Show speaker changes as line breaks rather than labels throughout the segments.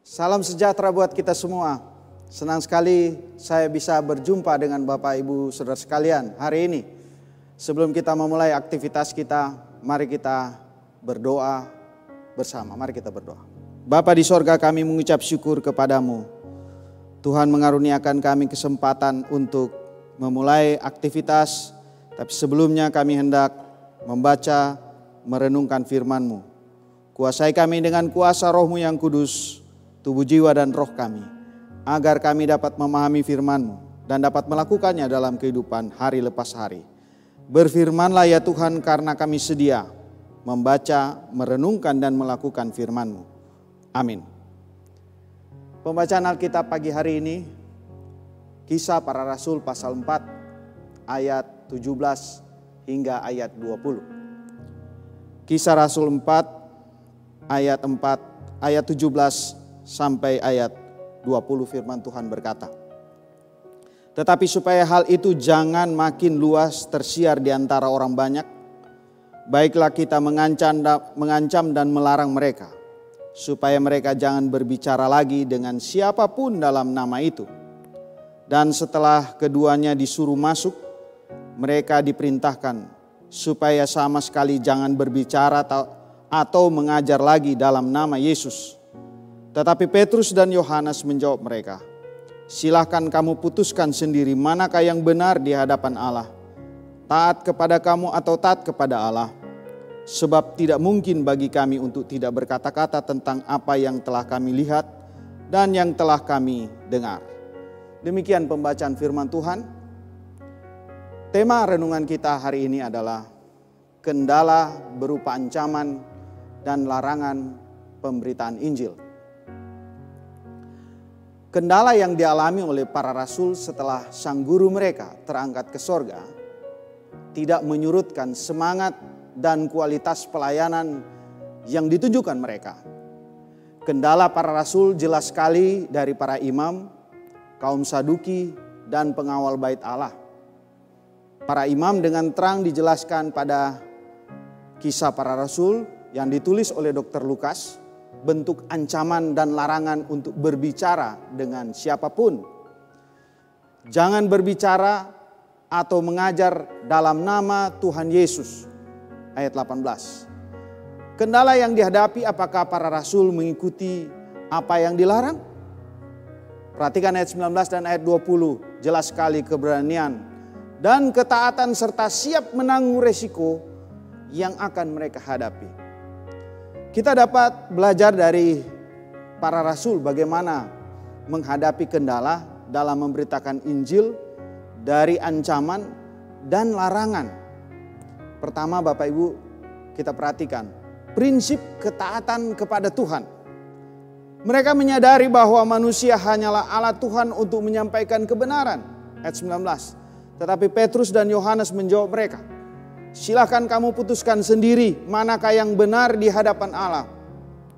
Salam sejahtera buat kita semua. Senang sekali saya bisa berjumpa dengan Bapak Ibu Saudara sekalian hari ini. Sebelum kita memulai aktivitas kita, mari kita berdoa bersama. Mari kita berdoa. Bapa di sorga, kami mengucap syukur kepadamu. Tuhan mengaruniakan kami kesempatan untuk memulai aktivitas. Tapi sebelumnya kami hendak membaca, merenungkan firman-Mu. Kuasai kami dengan kuasa Roh-Mu yang kudus, tubuh, jiwa, dan roh kami, agar kami dapat memahami firman-Mu dan dapat melakukannya dalam kehidupan hari lepas hari. Berfirmanlah ya Tuhan, karena kami sedia membaca, merenungkan, dan melakukan firman-Mu. Amin. Pembacaan Alkitab pagi hari ini, Kisah Para Rasul pasal 4 ayat 17 hingga ayat 20. Kisah Rasul 4 ayat 17 sampai ayat 20, firman Tuhan berkata, "Tetapi supaya hal itu jangan makin luas tersiar di antara orang banyak, baiklah kita mengancam dan melarang mereka, supaya mereka jangan berbicara lagi dengan siapapun dalam nama itu. Dan setelah keduanya disuruh masuk, mereka diperintahkan supaya sama sekali jangan berbicara atau mengajar lagi dalam nama Yesus. Tetapi Petrus dan Yohanes menjawab mereka, 'Silahkan kamu putuskan sendiri manakah yang benar di hadapan Allah, taat kepada kamu atau taat kepada Allah. Sebab tidak mungkin bagi kami untuk tidak berkata-kata tentang apa yang telah kami lihat dan yang telah kami dengar.'" Demikian pembacaan firman Tuhan. Tema renungan kita hari ini adalah kendala berupa ancaman dan larangan pemberitaan Injil. Kendala yang dialami oleh para rasul setelah sang guru mereka terangkat ke sorga tidak menyurutkan semangat dan kualitas pelayanan yang ditunjukkan mereka. Kendala para rasul jelas sekali dari para imam, kaum Saduki, dan pengawal bait Allah. Para imam dengan terang dijelaskan pada Kisah Para Rasul yang ditulis oleh Dr. Lukas, bentuk ancaman dan larangan untuk berbicara dengan siapapun. Jangan berbicara atau mengajar dalam nama Tuhan Yesus. Ayat 18. Kendala yang dihadapi, apakah para rasul mengikuti apa yang dilarang? Perhatikan ayat 19 dan ayat 20. Jelas sekali keberanian dan ketaatan serta siap menanggung resiko yang akan mereka hadapi. Kita dapat belajar dari para rasul bagaimana menghadapi kendala dalam memberitakan Injil dari ancaman dan larangan. Pertama, Bapak Ibu, kita perhatikan prinsip ketaatan kepada Tuhan. Mereka menyadari bahwa manusia hanyalah alat Tuhan untuk menyampaikan kebenaran. Ayat 19. Tetapi Petrus dan Yohanes menjawab mereka, "Silahkan kamu putuskan sendiri manakah yang benar di hadapan Allah,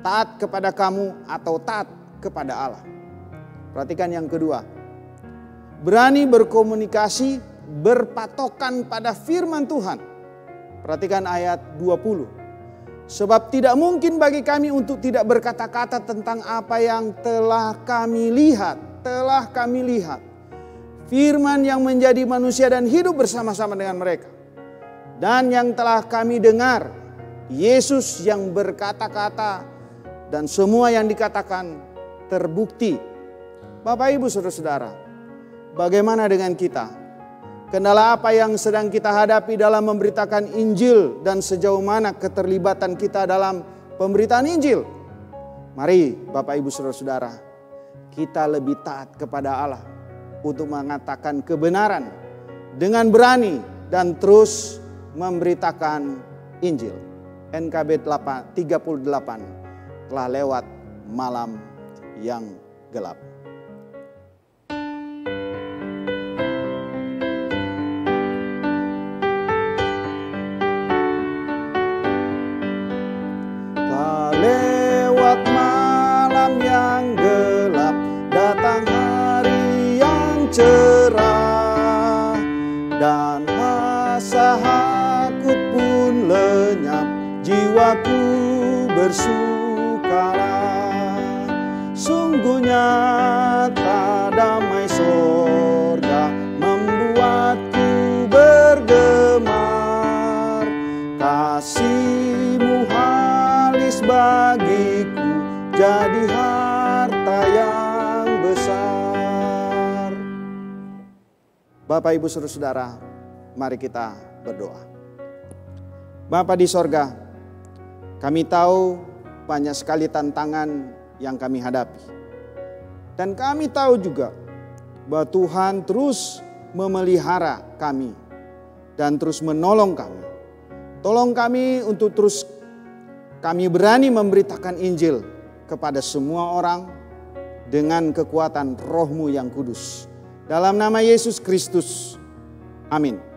taat kepada kamu atau taat kepada Allah." Perhatikan yang kedua, berani berkomunikasi berpatokan pada firman Tuhan. Perhatikan ayat 20. "Sebab tidak mungkin bagi kami untuk tidak berkata-kata tentang apa yang telah kami lihat. Firman yang menjadi manusia dan hidup bersama-sama dengan mereka. Dan yang telah kami dengar, Yesus yang berkata-kata dan semua yang dikatakan terbukti." Bapak Ibu Saudara-saudara, bagaimana dengan kita? Kendala apa yang sedang kita hadapi dalam memberitakan Injil dan sejauh mana keterlibatan kita dalam pemberitaan Injil? Mari Bapak Ibu Saudara-saudara, kita lebih taat kepada Allah untuk mengatakan kebenaran dengan berani dan terus memberitakan Injil. NKB 38 telah lewat malam yang gelap. Telah lewat malam yang gelap, datang hari yang cerah, dan masa hakut pun lenyap, jiwaku bersukalah. Sungguh nyata damai sorga membuatku bergemar. Kasih-Mu halis bagiku jadi harta yang besar. Bapak, Ibu, saudara-saudara, mari kita berdoa. Bapa di sorga, kami tahu banyak sekali tantangan yang kami hadapi. Dan kami tahu juga bahwa Tuhan terus memelihara kami dan terus menolong kami. Tolong kami untuk terus kami berani memberitakan Injil kepada semua orang dengan kekuatan Roh-Mu yang kudus. Dalam nama Yesus Kristus. Amin.